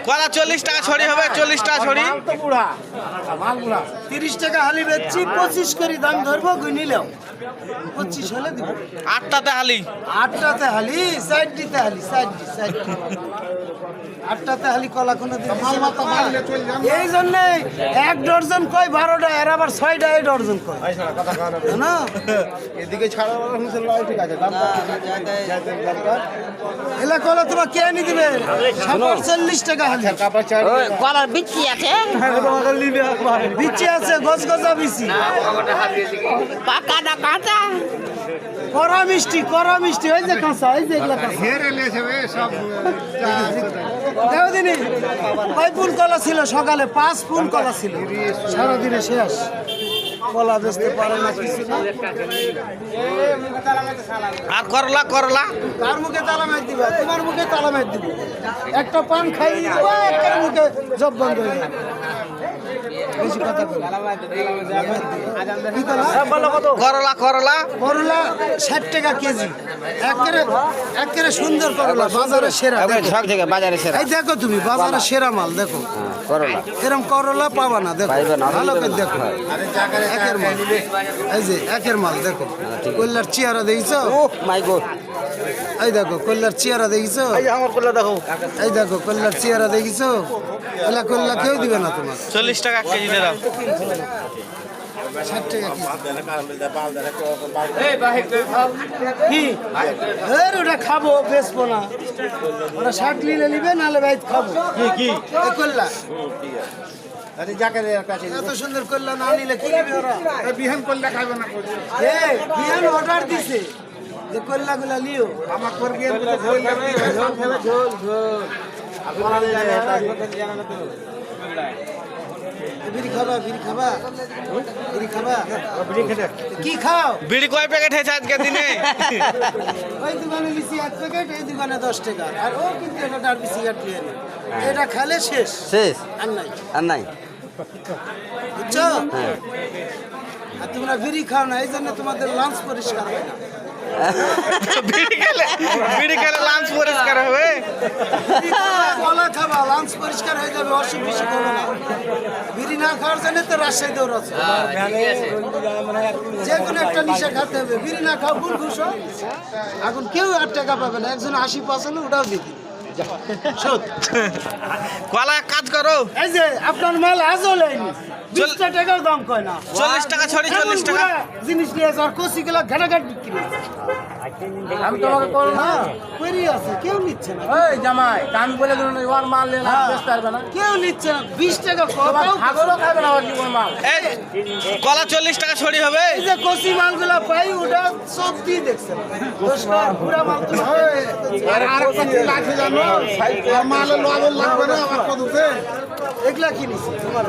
কলা 40 টাকা ছড়ি হবে, 40 টাকা ছড়ি। 30 টাকা হালি বেচছি, 25 করে দাম ধরবো, নিলেও 25 হলে দিব। 8টাতে হালি, 8টাতে হালি, 60তে হালি, 60 8টাতে হালি কলা কোনো দিন এই জন্যে 1 ডজন কয় 12টা, এর আবার 6টা ডজন কয় না। এদিকে ছাড়া ঠিক আছে, এলা কলা তোমার কে নি দিবে? 40 টাকা হালি। কলার বিচি আছে, বিচি আছে, গজগজা বিচি, পাকা না কাঁচা? কড়া মিষ্টি, কড়া মিষ্টি, ওই যে কাঁচা, এই যে এগুলা কাঁচা। দেখো দিনি কয় পুন কলা ছিল সকালে? 5 পুন কলা ছিল, সারাদিনে শেষ। কলা বেচতে পারে না কিছু না। আর করলা, করলা কার মুখে তালা মার দিবা? তোমার মুখে তালা মার দিব। একটা পান খাইয়ে দিবা, একটা মুখে জব বন্ধ হয়ে যাবে। বেশি কথা বলো। কি কলা? করলা, করলা করলা 60 টাকা কেজি। একেবারে সুন্দর করলা, বাজারে সেরা। দেখো। সব থেকে বাজারে সেরা এই দেখো তুমি, বাজারে সেরা মাল দেখো। করলা। এরকম করলা পাবা না, দেখো পাইবে না। ভালো করে দেখো। একের মাল, এই যে একের মাল দেখো। কল্যার চেহারা দেখছো? মাই গড, এই দেখো কল্যার চেহারা দেখছো? আমার করলা দেখো, এই দেখো কল্যার চেহারা দেখছো? এলা কল্যা কেউ দিবে না তোমার। 40 টাকা কেজি দাও। 60 টাকা কি? এর ওটা খাবো, বেচবো না। ওরা 60 নিলে নিবে, নাহলে বাইত খাবো। কি এই কল্যা এত সুন্দর কল্যা না নিলে কি নিবে ওরা? বিহান করলে খাইবে না। বিহান অর্ডার দিছে যে কল্যা গুলা লিও। আমার করবে বিড়ি খাবা, বিড়ি খাবা, বিড়ি খাবা, কি খাও? বিড়ি কয় প্যাকেট হয়েছে আজকে দিনে? ওই দোকানে লিচি 1 প্যাকেট, এই দোকানে 10 টাকা। আর ও কিন্তু একটা ডার্বি সিগারেট নিয়ে নেয়। এটা খেলে শেষ, শেষ আর নাই। আর নাই। বুঝছো? আর তোমরা বিড়ি খাও না, এই জন্য তোমাদের লাঞ্চ পরিষ্কার হয় না। বিড়ি খেলে লাঞ্চ পরিষ্কার হবে। বিড়ি খাবা, কলা খাবা, লাঞ্চ পরিষ্কার হয়ে যাবে, অসুখ বিসুখ হবে না। বিড়ি না খাওয়ার জন্য তো রাজশাহী দৌড়াচ্ছে। যে কোনো একটা নিশা খেতে হবে, বিড়ি না খাও ভুল ঘুষ। এখন কেউ 8 টাকা পাবে না, একজন 80% ওটাও দিদি। কলা এক কাজ করো, এই যে আপনার মাল আজও লেনি, 20 টাকাও দাম কয় না। 40 টাকা ছড়ি, 40 টাকা। জিনিস নিয়ে যাওয়ার কচি গুলা ঘাটাঘাট বিক্রি হচ্ছে। আমি তোমাকে করো না। করি আছে, কেউ নিচ্ছে না। এই জামাই আমি বলে দিলাম ওর মাল নিয়ে না, বেচতে পারবে না। কেউ নিচ্ছে না। 20 টাকা কম। ছাগলও খাবে না ওর জীবন মাল। এই কলা 40 টাকা ছড়ি হবে। এই যে কচি মালগুলা পাই, ওটা সব দিয়ে দেখছেন। পুরা মাল তো আর একটা কি লাগছে জানো? আর মালে লবণ লাগবে না আমার কদুতে। এগুলা কি নিচ্ছে তোমার?